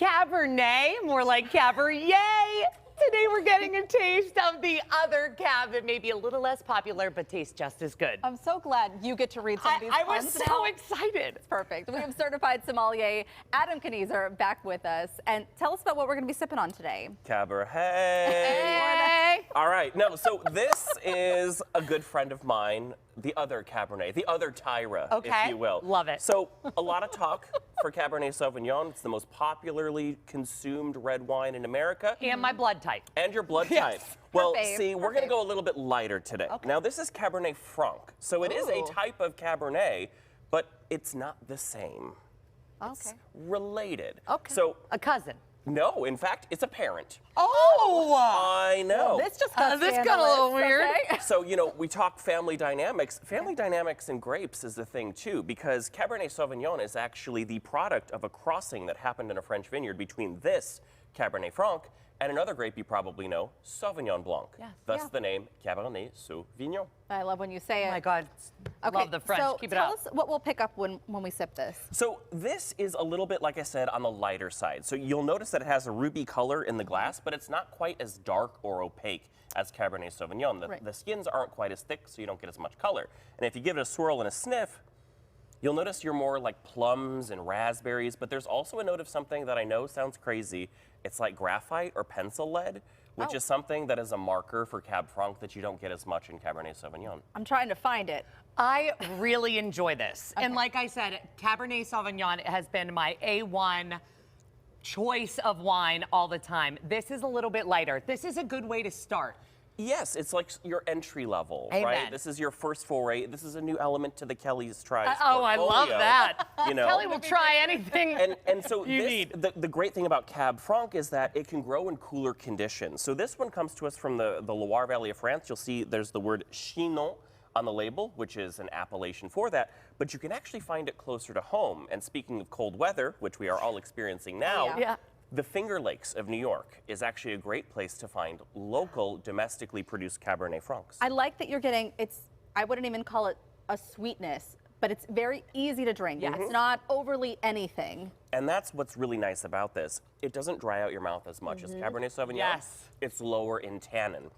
Cabernet, more like Cabernet. Today we're getting a taste of the other cab that may be a little less popular, but tastes just as good. I'm so glad you get to read some of these I was puns so now. excited. It's perfect. We have certified sommelier Adam Knoerzer back with us. And tell us about what we're going to be sipping on today. Cabernet. Hey. All right, no, so this is a good friend of mine, the other Cabernet, the other Tyra, Okay. if you will. Love it. So a lot of talk for Cabernet Sauvignon. It's the most popularly consumed red wine in America. And my blood type. And your blood Yes. type. Well, Her fave, see, her we're going to fave. go a little bit lighter today. Okay. Now, this is Cabernet Franc. So it is a Ooh. type of Cabernet, but it's not the same. It's Okay. related. Okay. So, A cousin. no, in fact, it's a parent. Oh! I know. This just got This got a little scandalous, weird. okay? So, you know, we talk family dynamics. Family dynamics in grapes is the thing, too, because Cabernet Sauvignon is actually the product of a crossing that happened in a French vineyard between this Cabernet Franc and another grape you probably know, Sauvignon Blanc. Yes. Thus Yeah. the name Cabernet Sauvignon. I love when you say it. Oh my God. Okay, Love the French. So Keep it tell up. us what we'll pick up when we sip this. So this is a little bit, like I said, on the lighter side. So you'll notice that it has a ruby color in the glass, but it's not quite as dark or opaque as Cabernet Sauvignon. Right. The skins aren't quite as thick, so you don't get as much color. And if you give it a swirl and a sniff, you'll notice you're more like plums and raspberries, but there's also a note of something that I know sounds crazy. It's like graphite or pencil lead, which Oh. is something that is a marker for Cab Franc that you don't get as much in Cabernet Sauvignon. I'm trying to find it. I really enjoy this. And like I said, Cabernet Sauvignon has been my A1 choice of wine all the time. This is a little bit lighter. This is a good way to start. Yes, it's like your entry level, Amen. right? This is your first foray. This is a new element to the Kelly's Tries Oh, I love portfolio, that. You know. Kelly will try anything. And so You need. the great thing about Cab Franc is that it can grow in cooler conditions. So this one comes to us from the Loire Valley of France. You'll see there's the word Chinon on the label, which is an appellation for that, but you can actually find it closer to home. And speaking of cold weather, which we are all experiencing now, Yeah. the Finger Lakes of New York is actually a great place to find local, domestically produced Cabernet Francs. I like that you're getting, I wouldn't even call it a sweetness, but it's very easy to drink. Yes. It's not overly anything. And that's what's really nice about this. It doesn't dry out your mouth as much as Cabernet Sauvignon. Yes. It's lower in tannin.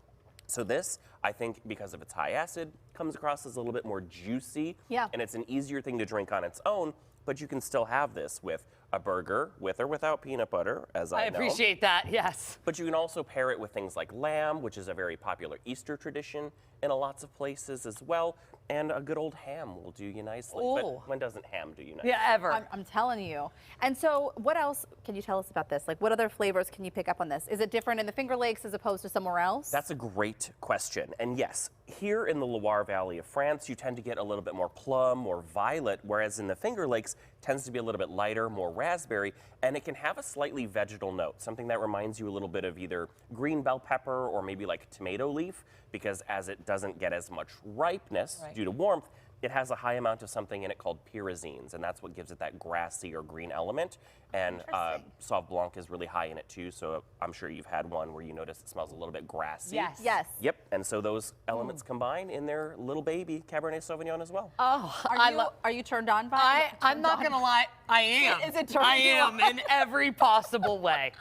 So this, I think, because of its high acid, comes across as a little bit more juicy. Yeah. And it's an easier thing to drink on its own, but you can still have this with a burger, with or without peanut butter, as I know. appreciate that, yes. But you can also pair it with things like lamb, which is a very popular Easter tradition in lots of places as well. And a good old ham will do you nicely. Ooh. But when doesn't ham do you nicely? Yeah, ever. I'm telling you. And so what else can you tell us about this? Like what other flavors can you pick up on this? Is it different in the Finger Lakes as opposed to somewhere else? That's a great question. And yes, here in the Loire Valley of France, you tend to get a little bit more plum or violet, whereas in the Finger Lakes tends to be a little bit lighter, more raspberry, and it can have a slightly vegetal note, something that reminds you a little bit of either green bell pepper or maybe like tomato leaf, because as it doesn't get as much ripeness Right. due to warmth, it has a high amount of something in it called pyrazines, and that's what gives it that grassy or green element. And Interesting. Sauv Blanc is really high in it too, so I'm sure you've had one where you notice it smells a little bit grassy. Yes. Yes. Yep, and so those elements combine in their little baby Cabernet Sauvignon as well. Oh, Are you turned on by it? I'm not gonna lie, I am. Is it turning I you am on? in every possible way.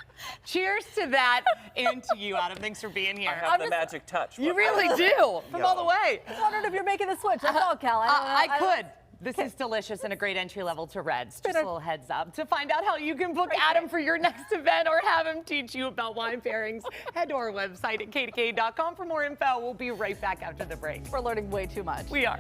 Cheers to that and to you, Adam. Thanks for being here. I have the magic touch. You but- really do, from all the way. I was wondering if you're making the switch. That's all, Cal. I could. This is delicious and a great entry level to reds. Just a little heads up. To find out how you can book Adam for your next event or have him teach you about wine pairings, head to our website at k2k.com for more info. We'll be right back after the break. We're learning way too much. We are.